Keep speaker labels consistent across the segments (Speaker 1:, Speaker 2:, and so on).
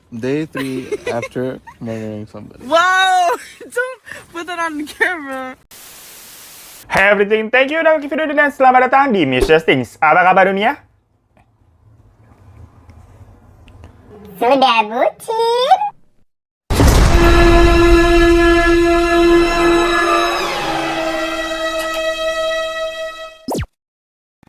Speaker 1: Day 3 after murdering somebody.
Speaker 2: Wow! Don't put that on camera.
Speaker 3: Hey everything, thank you udah nonton video ini dan selamat datang di Mr. Things. Apa kabar dunia?
Speaker 4: Sudah bucin.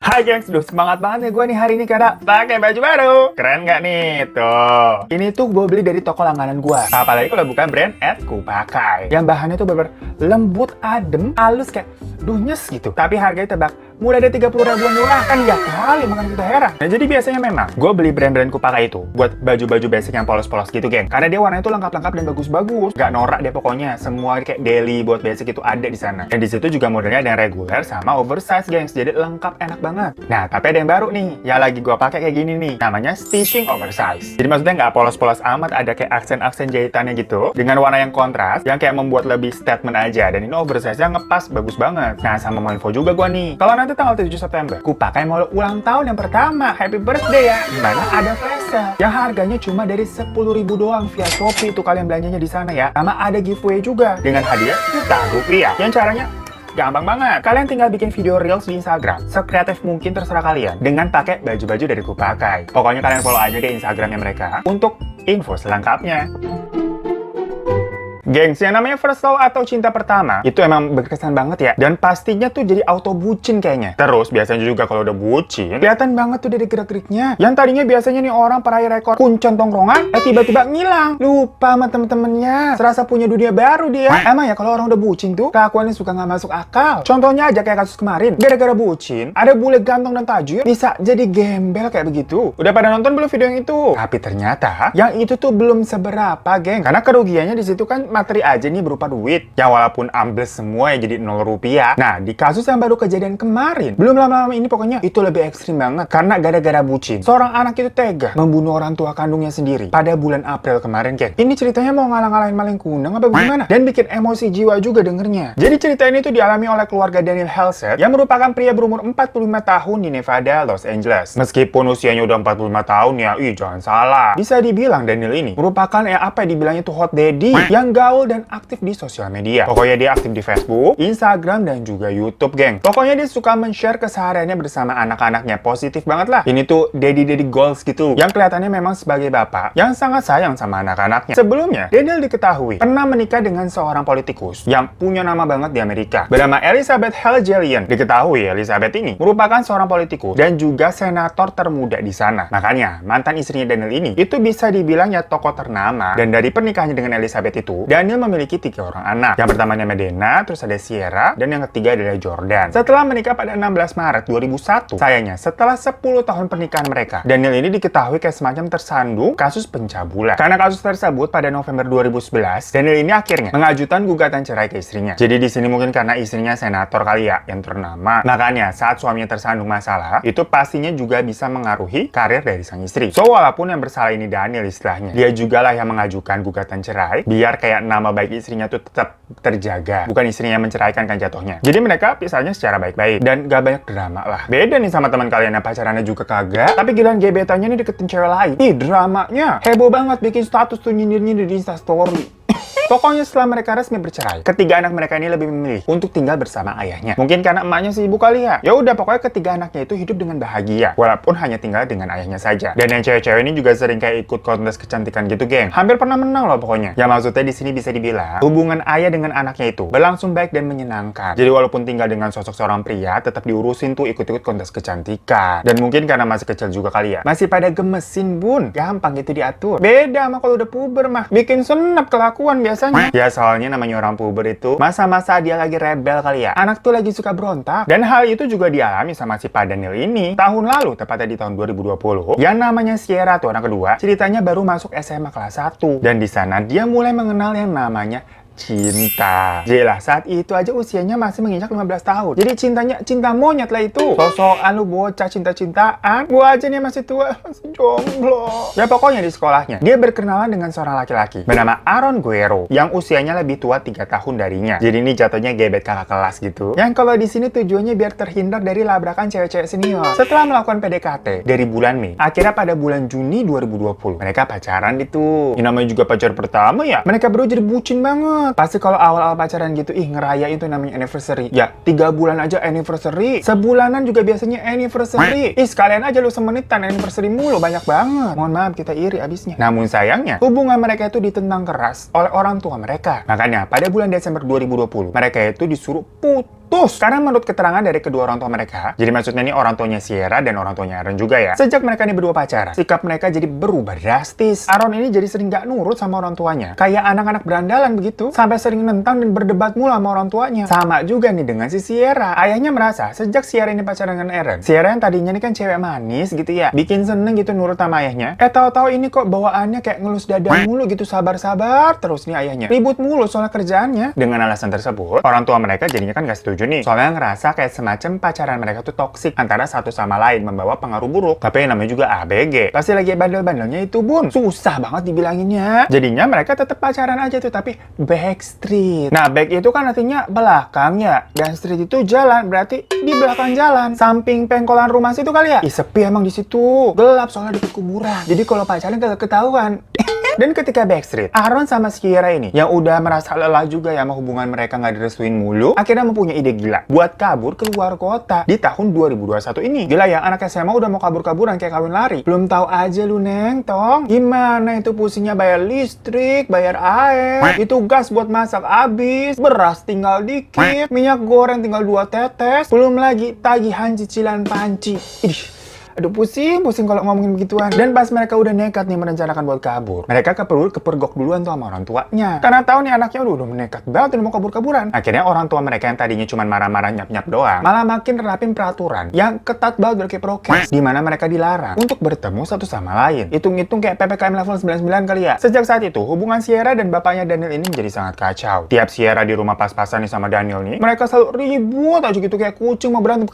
Speaker 3: Hai gengs, duh semangat banget ya gue nih hari ini karena pakai baju baru. Keren nggak nih? Tuh. Ini tuh gue beli dari toko langganan gue. Apalagi kalau bukan brand Kupakai. Yang bahannya tuh bener lembut, adem, halus kayak nyes gitu. Tapi harganya tebak mulai dari 30 ribuan doang. Kan ya kali, makanya kita heran. Nah jadi biasanya memang gue beli brand-brand Kupakai itu buat baju-baju basic yang polos-polos gitu geng. Karena dia warnanya tuh lengkap-lengkap dan bagus-bagus. Gak norak deh pokoknya. Semua kayak daily buat basic itu ada di sana. Dan di situ juga modelnya ada yang reguler sama oversize gengs. Jadi lengkap, enak banget. Nah, tapi ada yang baru nih, yang lagi gua pakai kayak gini nih, namanya stitching oversize. Jadi maksudnya nggak polos-polos amat, ada kayak aksen-aksen jahitannya gitu, dengan warna yang kontras, yang kayak membuat lebih statement aja. Dan ini oversize-nya ngepas, bagus banget. Nah, sama mau info juga gua nih, kalau nanti tanggal 7 September, Kupakai mau ulang tahun yang pertama, happy birthday ya, dimana ada flash sale, yang harganya cuma dari 10.000 doang via Shopee itu kalian belanjanya di sana ya. Sama ada giveaway juga, dengan hadiah jutaan rupiah. Yang caranya gampang banget. Kalian tinggal bikin video reels di Instagram, sekreatif mungkin terserah kalian, dengan pakai baju-baju dari Kupakai. Pokoknya kalian follow aja deh Instagramnya mereka untuk info selengkapnya. Gengs, yang namanya first love atau cinta pertama itu emang berkesan banget ya. Dan pastinya tuh jadi auto bucin kayaknya. Terus biasanya juga kalau udah bucin, kelihatan banget tuh dari gerak-geriknya. Yang tadinya biasanya nih orang peraih rekor kuncen tongkrongan, tiba-tiba ngilang. Lupa sama temen-temennya. Serasa punya dunia baru dia. Emang ya kalau orang udah bucin tuh, kelakuannya suka nggak masuk akal. Contohnya aja kayak kasus kemarin. Gara-gara bucin, ada bule ganteng dan tajir bisa jadi gembel kayak begitu. Udah pada nonton belum video yang itu? Tapi ternyata yang itu tuh belum seberapa, geng. Karena kerugiannya di situ kan materi aja nih berupa duit. Ya walaupun ambles semua ya jadi 0 rupiah. Nah, di kasus yang baru kejadian kemarin, belum lama-lama ini pokoknya itu lebih ekstrim banget. Karena gara-gara bucin, seorang anak itu tega membunuh orang tua kandungnya sendiri pada bulan April kemarin, geng. Ini ceritanya mau ngalah-ngalahin maling kundang apa gimana? Dan bikin emosi jiwa juga dengernya. Jadi cerita ini tuh dialami oleh keluarga Daniel Halsted yang merupakan pria berumur 45 tahun di Nevada, Los Angeles. Meskipun usianya udah 45 tahun ya, jangan salah. Bisa dibilang Daniel ini merupakan apa yang dibilangnya tuh hot daddy yang gaul dan aktif di sosial media. Pokoknya dia aktif di Facebook, Instagram, dan juga YouTube, geng. Pokoknya dia suka men-share kesehariannya bersama anak-anaknya. Positif banget lah. Ini tuh daddy goals gitu. Yang kelihatannya memang sebagai bapak yang sangat sayang sama anak-anaknya. Sebelumnya, Daniel diketahui pernah menikah dengan seorang politikus yang punya nama banget di Amerika. Bernama Elizabeth Halgelian. Diketahui Elizabeth ini merupakan seorang politikus dan juga senator termuda di sana. Makanya, mantan istrinya Daniel ini itu bisa dibilang ya tokoh ternama. Dan dari pernikahannya dengan Elizabeth itu, Daniel memiliki 3 orang anak. Yang pertama namanya Medena, terus ada Sierra, dan yang ketiga adalah Jordan. Setelah menikah pada 16 Maret 2001, sayangnya setelah 10 tahun pernikahan mereka, Daniel ini diketahui kayak semacam tersandung kasus pencabulan. Karena kasus tersebut pada November 2011, Daniel ini akhirnya mengajukan gugatan cerai ke istrinya. Jadi di sini mungkin karena istrinya senator kali ya, yang ternama. Makanya saat suaminya tersandung masalah, itu pastinya juga bisa mengaruhi karir dari sang istri. So walaupun yang bersalah ini Daniel istilahnya, dia juga lah yang mengajukan gugatan cerai, biar kayak nama baik istrinya tuh tetap terjaga. Bukan istrinya yang menceraikan kan jatuhnya. Jadi mereka pisahnya secara baik-baik. Dan gak banyak drama lah. Beda nih sama teman kalian yang pacarannya juga kagak. Tapi giliran gebetannya nih deketin cewek lain. Dramanya heboh banget bikin status tuh nyindir-nyindir di Instastory. Pokoknya setelah mereka resmi bercerai, ketiga anak mereka ini lebih memilih untuk tinggal bersama ayahnya. Mungkin karena emaknya sibuk kali ya. Ya udah pokoknya ketiga anaknya itu hidup dengan bahagia, walaupun hanya tinggal dengan ayahnya saja. Dan yang cewek-cewek ini juga sering kayak ikut kontes kecantikan gitu, geng. Hampir pernah menang loh pokoknya. Ya maksudnya di sini bisa dibilang hubungan ayah dengan anaknya itu berlangsung baik dan menyenangkan. Jadi walaupun tinggal dengan sosok seorang pria, tetap diurusin tuh ikut-ikut kontes kecantikan. Dan mungkin karena masih kecil juga kali ya, masih pada gemesin bun, gampang gitu diatur. Beda sama kalau udah puber mah, bikin senep kelakuan biasanya. Ya soalnya namanya orang puber itu masa-masa dia lagi rebel kali ya. Anak tuh lagi suka berontak. Dan hal itu juga dialami sama si Pak Daniel ini tahun lalu, tepatnya di tahun 2020. Yang namanya Sierra tuh anak kedua, ceritanya baru masuk SMA kelas 1. Dan di sana dia mulai mengenal yang namanya cinta. Jelas saat itu aja usianya masih menginjak 15 tahun. Jadi cintanya cinta monyet lah itu. Sosokan lu bocah cinta-cintaan. Gua aja nih masih tua, masih jomblo. Ya pokoknya di sekolahnya, dia berkenalan dengan seorang laki-laki bernama Aaron Guerrero yang usianya lebih tua 3 tahun darinya. Jadi ini jatuhnya gebet kakak kelas gitu. Yang kalau di sini tujuannya biar terhindar dari labrakan cewek-cewek senior. Setelah melakukan PDKT dari bulan Mei, akhirnya pada bulan Juni 2020 mereka pacaran gitu. Ini namanya juga pacar pertama ya. Mereka berdua jadi bucin banget. Pasti kalau awal-awal pacaran gitu, ngerayain tuh namanya anniversary. Ya, 3 bulan aja anniversary. Sebulanan juga biasanya anniversary. Sekalian aja lu semenitan anniversary mulu, banyak banget. Mohon maaf, kita iri abisnya. Namun sayangnya, hubungan mereka itu ditentang keras oleh orang tua mereka. Makanya, pada bulan Desember 2020, mereka itu disuruh putus. Karena menurut keterangan dari kedua orang tua mereka, jadi maksudnya ini orang tuanya Sierra dan orang tuanya Aaron juga ya. Sejak mereka ini berdua pacaran, sikap mereka jadi berubah drastis. Aaron ini jadi sering gak nurut sama orang tuanya. Kayak anak-anak berandalan begitu. Sampai sering nentang dan berdebat mulu sama orang tuanya. Sama juga nih dengan si Sierra. Ayahnya merasa, sejak Sierra ini pacaran dengan Aaron, Sierra yang tadinya ini kan cewek manis gitu ya, bikin seneng gitu nurut sama ayahnya. Tahu-tahu ini kok bawaannya kayak ngelus dada mulu gitu, sabar-sabar terus nih ayahnya. Ribut mulu soal kerjaannya. Dengan alasan tersebut, orang tua mereka jadinya kan gak setuju nih. Soalnya ngerasa kayak semacam pacaran mereka tuh toksik antara satu sama lain, membawa pengaruh buruk. Tapi yang namanya juga ABG. Pasti lagi bandel-bandelnya itu bun. Susah banget dibilanginnya. Jadinya mereka tetap pacaran aja tuh, tapi backstreet. Nah, back itu kan artinya belakang ya. Dan street itu jalan, berarti di belakang jalan. Samping pengkolan rumah situ kali ya. Sepi emang di situ. Gelap soalnya deket kuburan. Jadi kalau pacaran kagak ketahuan. Dan ketika backstreet, Aaron sama Sierra ini yang udah merasa lelah juga ya sama hubungan mereka nggak direstuin mulu, akhirnya mempunyai ide gila buat kabur keluar kota di tahun 2021 ini. Gila ya, anak SMA udah mau kabur-kaburan kayak kawin lari. Belum tahu aja lu Neng Tong. Gimana itu pusingnya bayar listrik, bayar air, itu gas buat masak habis, beras tinggal dikit, minyak goreng tinggal 2 tetes, belum lagi tagihan cicilan panci. Idih. Aduh pusing kalau ngomongin begituan. Dan pas mereka udah nekat nih merencanakan buat kabur, mereka kepergok duluan tuh sama orang tuanya. Karena tahu nih anaknya udah menekat banget udah mau kabur-kaburan. Akhirnya orang tua mereka yang tadinya cuma marah-marah nyap-nyap doang, malah makin nerapin peraturan yang ketat banget kayak prokes, di mana mereka dilarang untuk bertemu satu sama lain. Hitung-hitung kayak PPKM level 99 kali ya. Sejak saat itu, hubungan Sierra dan bapaknya Daniel ini menjadi sangat kacau. Tiap Sierra di rumah pas-pasan nih sama Daniel nih, mereka selalu ribut aja gitu kayak kucing mau berantem.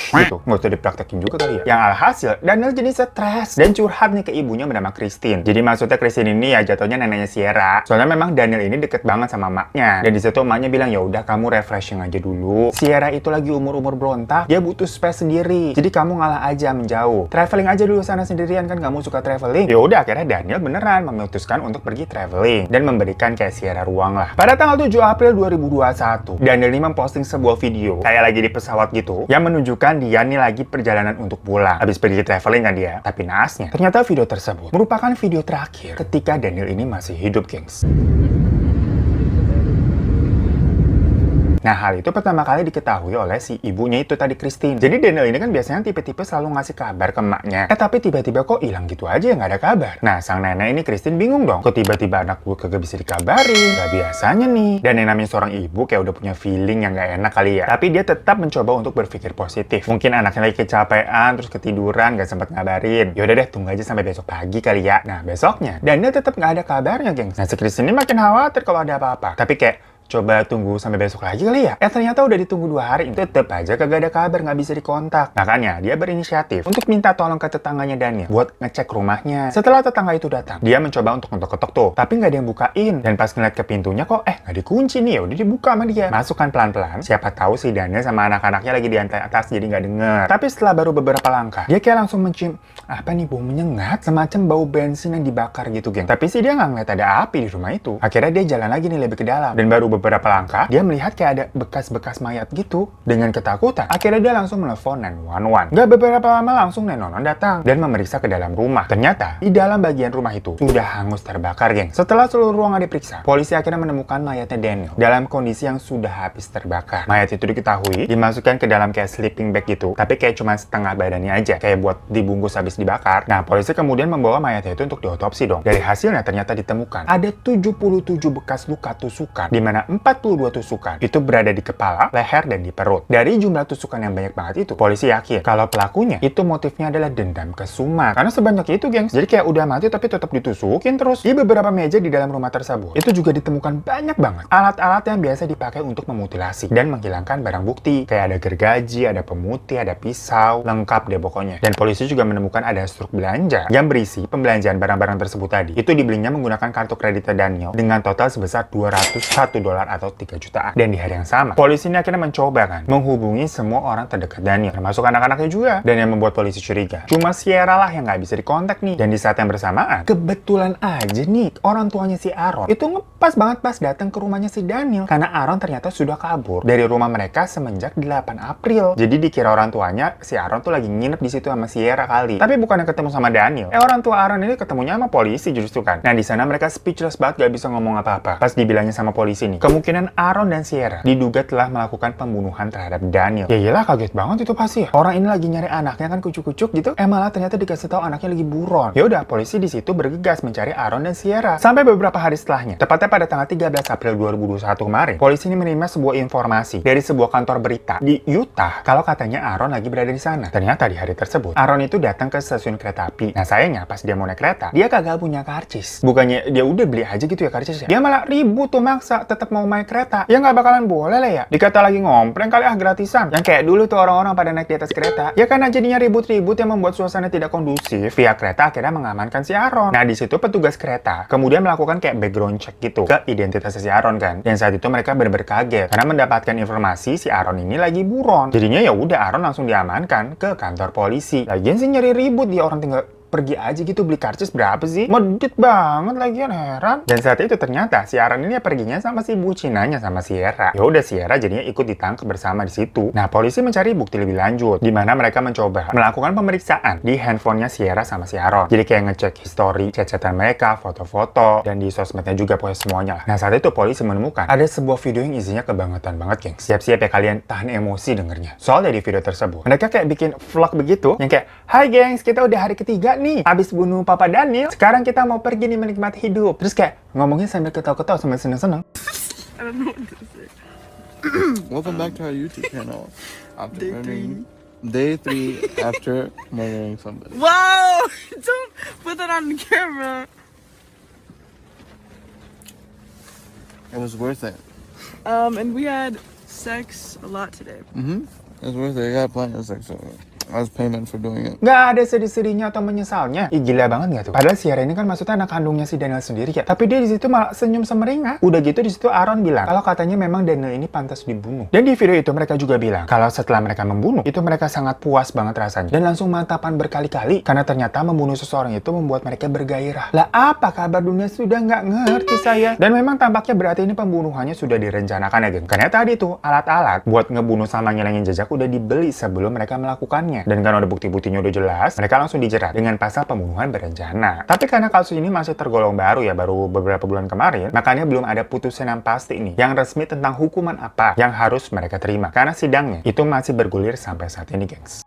Speaker 3: Gitu, nggak usah dipraktekin juga kali ya. Yang alhasil, Daniel jadi stres dan curhat nih ke ibunya bernama Christine. Jadi maksudnya Christine ini ya jatuhnya neneknya Sierra. Soalnya memang Daniel ini deket banget sama emaknya. Dan di situ emaknya bilang ya udah kamu refreshing aja dulu. Sierra itu lagi umur-umur berontak, dia butuh space sendiri. Jadi kamu ngalah aja menjauh. Traveling aja dulu sana sendirian kan kamu suka traveling. Ya udah akhirnya Daniel beneran memutuskan untuk pergi traveling dan memberikan kayak Sierra ruang lah. Pada tanggal 7 April 2021, Daniel ini memposting sebuah video kayak lagi di pesawat gitu yang menunjukkan dia nih lagi perjalanan untuk pulang. Habis pergi traveling kan dia. Tapi naasnya, ternyata video tersebut merupakan video terakhir ketika Daniel ini masih hidup, gengs. Nah, hal itu pertama kali diketahui oleh si ibunya itu tadi, Christine. Jadi Daniel ini kan biasanya tipe-tipe selalu ngasih kabar ke emaknya. Tapi tiba-tiba kok hilang gitu aja, nggak ada kabar. Nah, sang nenek ini Christine bingung dong. Kok tiba-tiba anak gue kagak bisa dikabarin? Gak biasanya nih. Dan yang namanya seorang ibu kayak udah punya feeling yang nggak enak kali ya. Tapi dia tetap mencoba untuk berpikir positif. Mungkin anaknya lagi kecapean, terus ketiduran, nggak sempat ngabarin. Yaudah deh, tunggu aja sampai besok pagi kali ya. Nah, besoknya, Daniel tetap nggak ada kabarnya, gengs. Nah, si Christine ini makin khawatir kalau ada apa-apa. Tapi kayak, coba tunggu sampai besok lagi kali ya. Ternyata udah ditunggu 2 hari, tetep aja kagak ada kabar, nggak bisa dikontak. Makanya dia berinisiatif untuk minta tolong ke tetangganya Daniel buat ngecek rumahnya. Setelah tetangga itu datang, dia mencoba untuk ngetok-ketok tuh, tapi nggak ada yang bukain. Dan pas ngeliat ke pintunya kok, nggak dikunci nih, ya udah dibuka sama dia. Masukkan pelan-pelan. Siapa tahu si Daniel sama anak-anaknya lagi di lantai atas jadi nggak denger. Tapi setelah baru beberapa langkah, dia kayak langsung mencium apa nih bau menyengat, semacam bau bensin yang dibakar gitu, geng. Tapi sih dia nggak ngeliat ada api di rumah itu. Akhirnya dia jalan lagi nih lebih ke dalam, dan baru beberapa langkah, dia melihat kayak ada bekas-bekas mayat gitu. Dengan ketakutan, akhirnya dia langsung menelpon 911. Gak beberapa lama langsung 911 datang dan memeriksa ke dalam rumah. Ternyata, di dalam bagian rumah itu sudah hangus terbakar, geng. Setelah seluruh ruangan diperiksa, polisi akhirnya menemukan mayatnya Daniel dalam kondisi yang sudah habis terbakar. Mayat itu diketahui dimasukkan ke dalam kayak sleeping bag gitu, tapi kayak cuma setengah badannya aja, kayak buat dibungkus habis dibakar. Nah, polisi kemudian membawa mayatnya itu untuk diotopsi dong. Dari hasilnya ternyata ditemukan ada 77 bekas luka tusukan, di mana 42 tusukan. Itu berada di kepala, leher, dan di perut. Dari jumlah tusukan yang banyak banget itu, polisi yakin kalau pelakunya itu motifnya adalah dendam kesumat. Karena sebanyak itu, gengs. Jadi kayak udah mati tapi tetap ditusukin terus. Di beberapa meja di dalam rumah tersebut, itu juga ditemukan banyak banget alat-alat yang biasa dipakai untuk memutilasi dan menghilangkan barang bukti. Kayak ada gergaji, ada pemutih, ada pisau, lengkap deh pokoknya. Dan polisi juga menemukan ada struk belanja yang berisi pembelanjaan barang-barang tersebut tadi. Itu dibelinya menggunakan kartu kredit Daniel dengan total sebesar $201 atau 3 jutaan. Dan di hari yang sama, polisi ini akhirnya mencoba kan menghubungi semua orang terdekat Daniel, termasuk anak-anaknya juga. Dan yang membuat polisi curiga, cuma Sierra lah yang nggak bisa dikontak nih. Dan di saat yang bersamaan, kebetulan aja nih, orang tuanya si Aaron itu ngepas banget pas datang ke rumahnya si Daniel. Karena Aaron ternyata sudah kabur dari rumah mereka semenjak 8 April. Jadi dikira orang tuanya si Aaron tuh lagi nginep di situ sama Sierra kali. Tapi bukannya ketemu sama Daniel. Orang tua Aaron ini ketemunya sama polisi justru kan. Nah di sana mereka speechless banget, gak bisa ngomong apa-apa. Pas dibilangnya sama polisi nih, kemungkinan Aaron dan Sierra diduga telah melakukan pembunuhan terhadap Daniel. Ya iyalah, kaget banget itu pasti ya. Orang ini lagi nyari anaknya kan kucuk-kucuk gitu. Malah ternyata dikasih tahu anaknya lagi buron. Ya udah, polisi di situ bergegas mencari Aaron dan Sierra. Sampai beberapa hari setelahnya, tepatnya pada tanggal 13 April 2021 kemarin, polisi ini menerima sebuah informasi dari sebuah kantor berita di Utah kalau katanya Aaron lagi berada di sana. Ternyata di hari tersebut, Aaron itu datang ke stasiun kereta api. Nah sayangnya pas dia mau naik kereta, dia kagak punya karcis. Bukannya dia udah beli aja gitu ya karcisnya, dia malah ribut tuh maksa tetap mau naik kereta. Ya nggak bakalan boleh lah ya. Dikata lagi ngompreng kali gratisan. Yang kayak dulu tuh orang-orang pada naik di atas kereta. Ya karena jadinya ribut-ribut yang membuat suasana tidak kondusif. Pihak kereta akhirnya mengamankan si Aaron. Nah di situ petugas kereta kemudian melakukan kayak background check gitu ke identitas si Aaron kan. Dan saat itu mereka benar-benar kaget karena mendapatkan informasi si Aaron ini lagi buron. Jadinya ya udah Aaron langsung diamankan ke kantor polisi. Lagian sih nyari ribut, dia orang tinggal pergi aja gitu beli karcis berapa sih? Medit banget lagian, heran. Dan saat itu ternyata si Aaron ini perginya sama si bucinanya sama Sierra. Ya udah Sierra jadinya ikut ditangkap bersama di situ. Nah polisi mencari bukti lebih lanjut, di mana mereka mencoba melakukan pemeriksaan di handphonenya Sierra sama si Aaron. Jadi kayak ngecek history chat-chatan mereka, foto-foto, dan di sosmednya juga pokoknya semuanya lah. Nah saat itu polisi menemukan ada sebuah video yang isinya kebangetan banget, geng. Siap-siap ya kalian tahan emosi dengernya. Soal dari video tersebut, mereka kayak bikin vlog begitu yang kayak, "Hai gengs, kita udah hari ketiga nih abis bunuh Papa Daniel, sekarang kita mau pergi nih menikmati hidup." Terus kayak ngomongnya sambil ketawa-ketawa sambil seneng-seneng.
Speaker 2: I don't know what to say.
Speaker 1: Welcome back to our YouTube channel. After
Speaker 2: Day
Speaker 1: murdering, day 3 after murdering somebody.
Speaker 2: Wow! Don't put that on the camera.
Speaker 1: It was worth it.
Speaker 2: And we had sex a lot today.
Speaker 1: It was worth it. I got plenty of sex. So I was payment for doing it.
Speaker 3: Nggak ada sedih-sedihnya atau menyesalnya. Ih, gila banget nggak tuh? Padahal Sierra ini kan maksudnya anak kandungnya si Daniel sendiri ya. Tapi dia di situ malah senyum semeringah. Udah gitu di situ Aaron bilang kalau katanya memang Daniel ini pantas dibunuh. Dan di video itu mereka juga bilang kalau setelah mereka membunuh, itu mereka sangat puas banget rasanya. Dan langsung mantapan berkali-kali. Karena ternyata membunuh seseorang itu membuat mereka bergairah. Lah apa kabar dunia sudah nggak ngerti saya. Dan memang tampaknya berarti ini pembunuhannya sudah direncanakan ya, geng. Karena tadi tuh alat-alat buat ngebunuh sama ngilangin jejak udah dibeli sebelum mereka melakukannya. Dan karena udah bukti-buktinya udah jelas, mereka langsung dijerat dengan pasal pembunuhan berencana. Tapi karena kasus ini masih tergolong baru ya, baru beberapa bulan kemarin, makanya belum ada putusan yang pasti nih, yang resmi tentang hukuman apa yang harus mereka terima. Karena sidangnya itu masih bergulir sampai saat ini, gengs.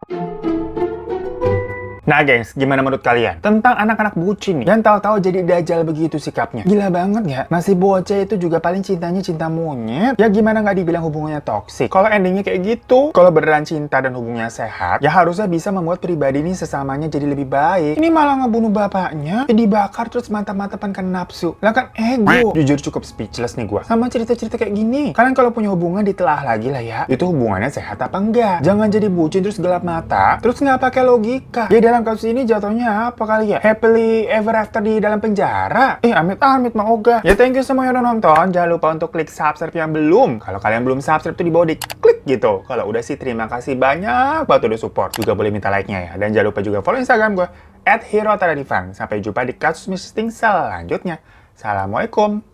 Speaker 3: Nah gengs, gimana menurut kalian tentang anak-anak bucin nih yang tahu-tahu jadi dajal begitu sikapnya? Gila banget ya, masih bocah itu juga paling cintanya cinta monyet. Ya gimana nggak dibilang hubungannya toksik? Kalau endingnya kayak gitu, kalau beneran cinta dan hubungannya sehat, ya harusnya bisa membuat pribadi ini sesamanya jadi lebih baik. Ini malah ngebunuh bapaknya, dibakar terus mantap-mantapan kan nafsu. Lah kan ego. Jujur cukup speechless nih gua sama cerita-cerita kayak gini. Kalian kalau punya hubungan ditelah lagi lah ya, itu hubungannya sehat apa enggak? Jangan jadi bucin terus gelap mata, terus nggak pakai logika. Ya dalam kasus ini jatuhnya apa kali ya? Happily ever after di dalam penjara? Amit-amit mah ogah. Ya thank you semua yang udah nonton. Jangan lupa untuk klik subscribe yang belum. Kalau kalian belum subscribe tuh di bawah diklik gitu. Kalau udah sih terima kasih banyak buat udah support. Juga boleh minta like-nya ya. Dan jangan lupa juga follow Instagram gue @HeroTaradivan. Sampai jumpa di kasus misting selanjutnya. Assalamualaikum.